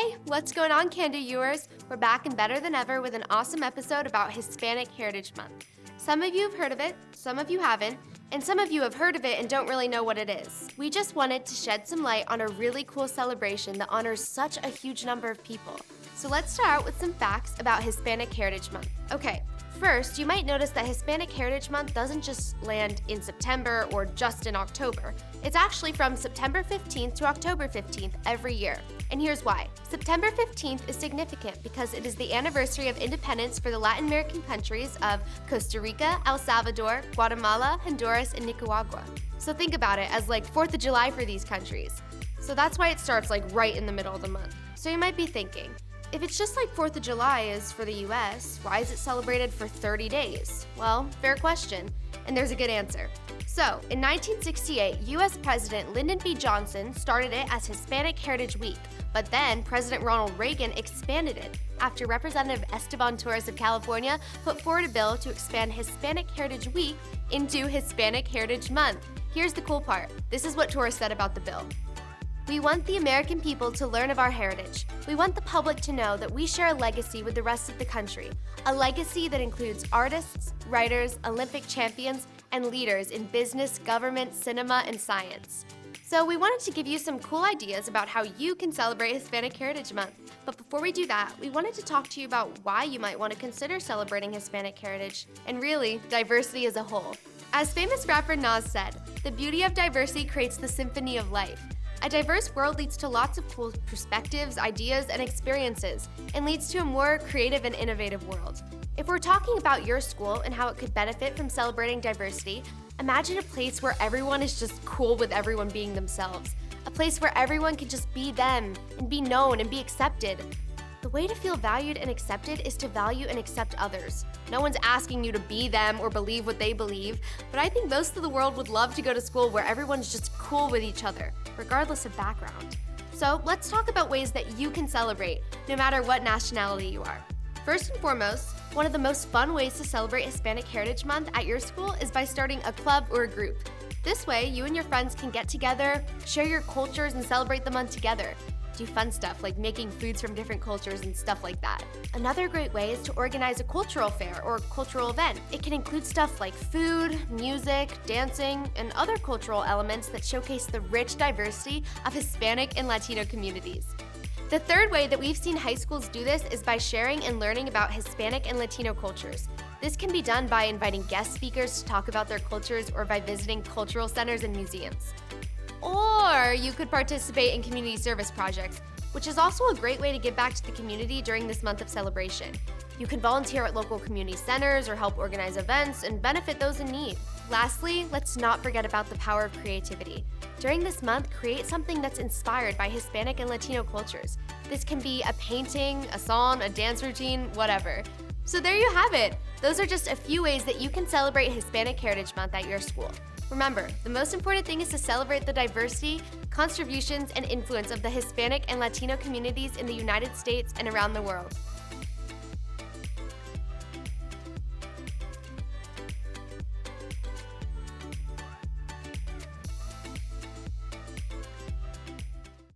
Hey, what's going on, Candy viewers? We're back and better than ever with an awesome episode about Hispanic Heritage Month. Some of you have heard of it, some of you haven't, and some of you have heard of it and don't really know what it is. We just wanted to shed some light on a really cool celebration that honors such a huge number of people. So let's start out with some facts about Hispanic Heritage Month. Okay, first, you might notice that Hispanic Heritage Month doesn't just land in September or just in October. It's actually from September 15th to October 15th every year. And here's why. September 15th is significant because it is the anniversary of independence for the Latin American countries of Costa Rica, El Salvador, Guatemala, Honduras, and Nicaragua. So think about it as like 4th of July for these countries. So that's why it starts like right in the middle of the month. So you might be thinking, if it's just like 4th of July is for the US, why is it celebrated for 30 days? Well, fair question, and there's a good answer. So, in 1968, US President Lyndon B. Johnson started it as Hispanic Heritage Week, but then President Ronald Reagan expanded it after Representative Esteban Torres of California put forward a bill to expand Hispanic Heritage Week into Hispanic Heritage Month. Here's the cool part. This is what Torres said about the bill. We want the American people to learn of our heritage. We want the public to know that we share a legacy with the rest of the country, a legacy that includes artists, writers, Olympic champions, and leaders in business, government, cinema, and science. So we wanted to give you some cool ideas about how you can celebrate Hispanic Heritage Month. But before we do that, we wanted to talk to you about why you might want to consider celebrating Hispanic heritage, and really, diversity as a whole. As famous rapper Nas said, the beauty of diversity creates the symphony of life. A diverse world leads to lots of cool perspectives, ideas, and experiences, and leads to a more creative and innovative world. If we're talking about your school and how it could benefit from celebrating diversity, imagine a place where everyone is just cool with everyone being themselves. A place where everyone can just be them and be known and be accepted. The way to feel valued and accepted is to value and accept others. No one's asking you to be them or believe what they believe, but I think most of the world would love to go to school where everyone's just cool with each other, regardless of background. So let's talk about ways that you can celebrate, no matter what nationality you are. First and foremost, one of the most fun ways to celebrate Hispanic Heritage Month at your school is by starting a club or a group. This way, you and your friends can get together, share your cultures, and celebrate the month together. Do fun stuff like making foods from different cultures and stuff like that. Another great way is to organize a cultural fair or cultural event. It can include stuff like food, music, dancing, and other cultural elements that showcase the rich diversity of Hispanic and Latino communities. The third way that we've seen high schools do this is by sharing and learning about Hispanic and Latino cultures. This can be done by inviting guest speakers to talk about their cultures or by visiting cultural centers and museums. Or you could participate in community service projects, which is also a great way to give back to the community during this month of celebration. You can volunteer at local community centers or help organize events and benefit those in need. Lastly, let's not forget about the power of creativity. During this month, create something that's inspired by Hispanic and Latino cultures. This can be a painting, a song, a dance routine, whatever. So there you have it. Those are just a few ways that you can celebrate Hispanic Heritage Month at your school. Remember, the most important thing is to celebrate the diversity, contributions, and influence of the Hispanic and Latino communities in the United States and around the world.